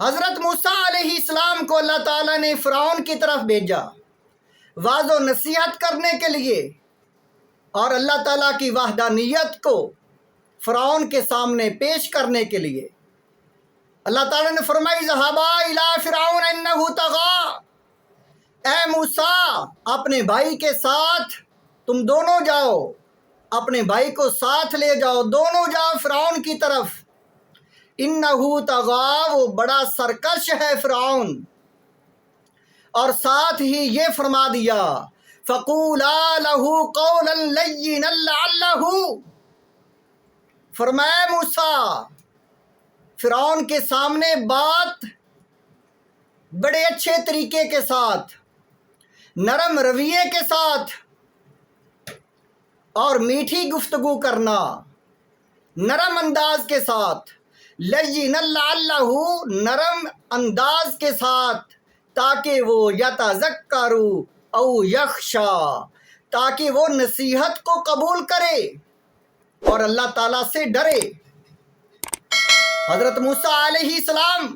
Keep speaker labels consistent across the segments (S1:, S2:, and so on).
S1: حضرت موسیٰ علیہ السلام کو اللہ تعالیٰ نے فرعون کی طرف بھیجا واعظ و نصیحت کرنے کے لیے، اور اللہ تعالیٰ کی وحدانیت کو فرعون کے سامنے پیش کرنے کے لیے۔ اللہ تعالیٰ نے فرمائی ذہبا الی فرعون انہ طغی، اے موسیٰ اپنے بھائی کے ساتھ تم دونوں جاؤ، اپنے بھائی کو ساتھ لے جاؤ، دونوں جاؤ فرعون کی طرف۔ انہ طغی، وہ بڑا سرکش ہے فرعون۔ اور ساتھ ہی یہ فرما دیا فقولا لہ قولا لینا لعلہ، فرمایا موسیٰ فرعون کے سامنے بات بڑے اچھے طریقے کے ساتھ، نرم رویے کے ساتھ اور میٹھی گفتگو کرنا، نرم انداز کے ساتھ، لینا لعلہ، نرم انداز کے ساتھ، تاکہ وہ یتذکر او یخشا، تاکہ وہ نصیحت کو قبول کرے اور اللہ تعالیٰ سے ڈرے۔ حضرت موسیٰ علیہ السلام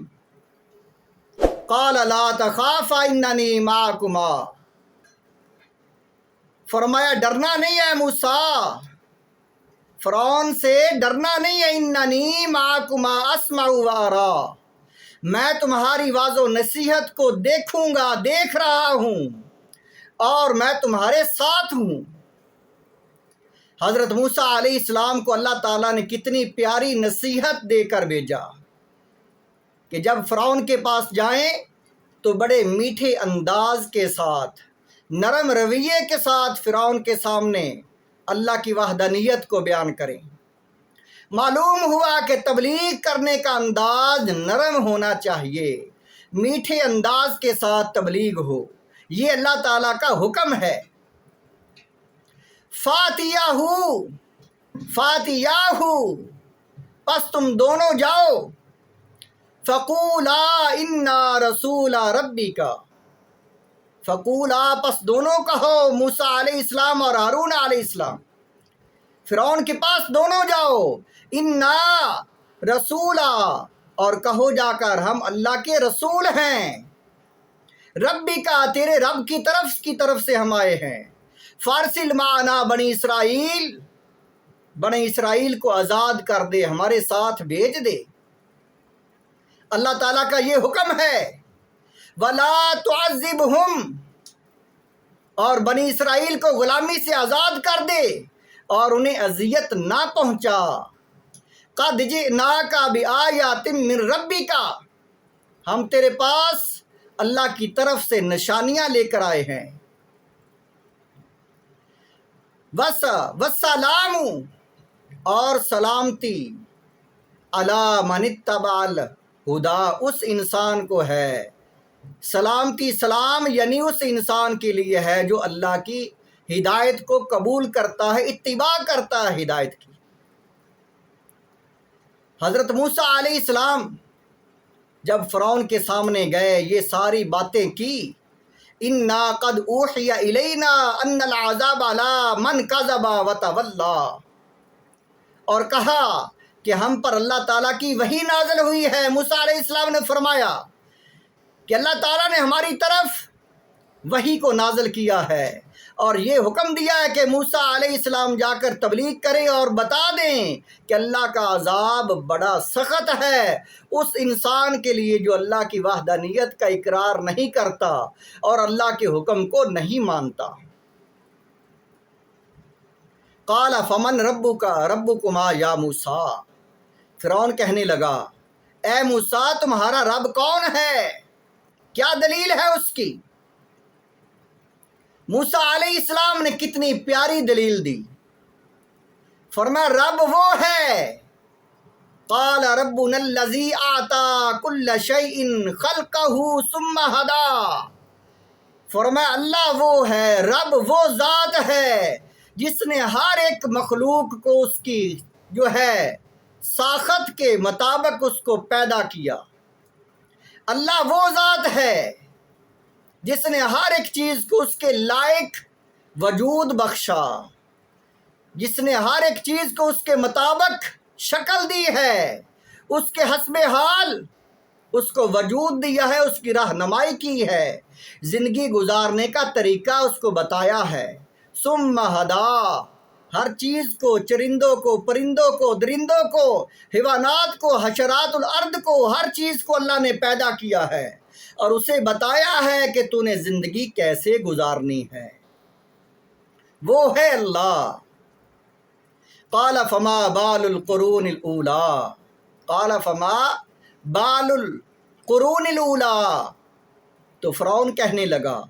S1: قال لا تخافا اننی معکما، فرمایا ڈرنا نہیں ہے موسیٰ، فرعون سے ڈرنا نہیں ہے، اننی معکما اسمع و ارا، میں تمہاری واعظ و نصیحت کو دیکھوں گا، دیکھ رہا ہوں، اور میں تمہارے ساتھ ہوں۔ حضرت موسیٰ علیہ السلام کو اللہ تعالیٰ نے کتنی پیاری نصیحت دے کر بھیجا کہ جب فرعون کے پاس جائیں تو بڑے میٹھے انداز کے ساتھ، نرم رویے کے ساتھ فرعون کے سامنے اللہ کی وحدانیت کو بیان کریں۔ معلوم ہوا کہ تبلیغ کرنے کا انداز نرم ہونا چاہیے، میٹھے انداز کے ساتھ تبلیغ ہو، یہ اللہ تعالیٰ کا حکم ہے۔ فاتیاہو، پس تم دونوں جاؤ، فقولا انا رسول ربک، فقولا، پس دونوں کہو، موسیٰ علیہ السلام اور ہارون علیہ السلام، فرعون کے پاس دونوں جاؤ، انا رسولا، اور کہو جا کر ہم اللہ کے رسول ہیں، ربی کا، تیرے رب کی طرف سے ہم آئے ہیں، فارسل معنا بنی اسرائیل کو آزاد کر دے، ہمارے ساتھ بھیج دے۔ اللہ تعالیٰ کا یہ حکم ہے وَلَا تُعَذِّبْهُمْ، اور بنی اسرائیل کو غلامی سے آزاد کر دے اور انہیں اذیت نہ پہنچا۔ قَدْ جِئْنَاكَ بِآيَاتٍ مِّن رَبِّكَ، ہم تیرے پاس اللہ کی طرف سے نشانیاں لے کر آئے ہیں۔ وَالسَّلَامُ، اور سلامتی، عَلَىٰ مَنِ اتَّبَعَ الْهُدَىٰ، اس انسان کو ہے سلامتی، سلام یعنی اس انسان کے لیے ہے جو اللہ کی ہدایت کو قبول کرتا ہے، اتباع کرتا ہے ہدایت کی۔ حضرت موسیٰ علیہ السلام جب فرعون کے سامنے گئے، یہ ساری باتیں کی، انا قد اوحی الینا ان العذاب علی من کذب وتولی، اور کہا کہ ہم پر اللہ تعالیٰ کی وحی نازل ہوئی ہے۔ موسیٰ علیہ السلام نے فرمایا کہ اللہ تعالیٰ نے ہماری طرف وحی کو نازل کیا ہے اور یہ حکم دیا ہے کہ موسیٰ علیہ السلام جا کر تبلیغ کریں اور بتا دیں کہ اللہ کا عذاب بڑا سخت ہے اس انسان کے لیے جو اللہ کی وحدانیت کا اقرار نہیں کرتا اور اللہ کے حکم کو نہیں مانتا۔ قال فمن ربکما یا موسیٰ، فرعون کہنے لگا اے موسیٰ تمہارا رب کون ہے، کیا دلیل ہے اس کی؟ موسیٰ علیہ السلام نے کتنی پیاری دلیل دی، فرمایا رب وہ ہے، قال ربنا الذی اعطى كل شیء خلقہ ثم ہدی، فرمایا اللہ وہ ہے، رب وہ ذات ہے جس نے ہر ایک مخلوق کو اس کی جو ہے ساخت کے مطابق اس کو پیدا کیا۔ اللہ وہ ذات ہے جس نے ہر ایک چیز کو اس کے لائق وجود بخشا، جس نے ہر ایک چیز کو اس کے مطابق شکل دی ہے، اس کے حسب حال اس کو وجود دیا ہے، اس کی رہنمائی کی ہے، زندگی گزارنے کا طریقہ اس کو بتایا ہے۔ ثم ہدا، ہر چیز کو، چرندوں کو، پرندوں کو، درندوں کو، حیوانات کو، حشرات الارض کو، ہر چیز کو اللہ نے پیدا کیا ہے اور اسے بتایا ہے کہ تو نے زندگی کیسے گزارنی ہے۔ وہ ہے اللہ۔ قال فما بال القرون الاولی، قال فما بال القرون الاولی، تو فرعون کہنے لگا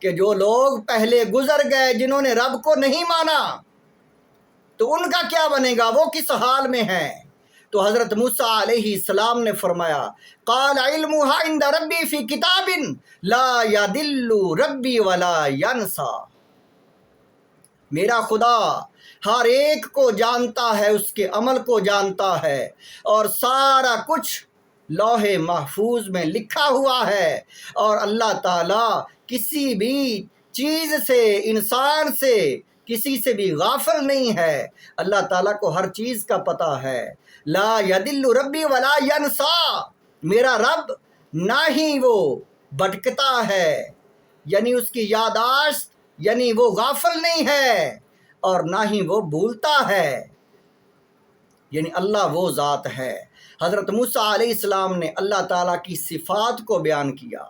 S1: کہ جو لوگ پہلے گزر گئے، جنہوں نے رب کو نہیں مانا، تو ان کا کیا بنے گا، وہ کس حال میں ہے؟ تو حضرت موسیٰ علیہ السلام نے فرمایا قال علمها عند ربی فی کتاب لا یضل ربی ولا ینسا، میرا خدا ہر ایک کو جانتا ہے، اس کے عمل کو جانتا ہے، اور سارا کچھ لوح محفوظ میں لکھا ہوا ہے، اور اللہ تعالیٰ کسی بھی چیز سے، انسان سے، کسی سے بھی غافل نہیں ہے۔ اللہ تعالیٰ کو ہر چیز کا پتہ ہے۔ لا یضل ربی ولا ینسا، میرا رب نہ ہی وہ بھٹکتا ہے، یعنی اس کی یادداشت، یعنی وہ غافل نہیں ہے، اور نہ ہی وہ بھولتا ہے، یعنی اللہ وہ ذات ہے۔ حضرت موسیٰ علیہ السلام نے اللہ تعالیٰ کی صفات کو بیان کیا۔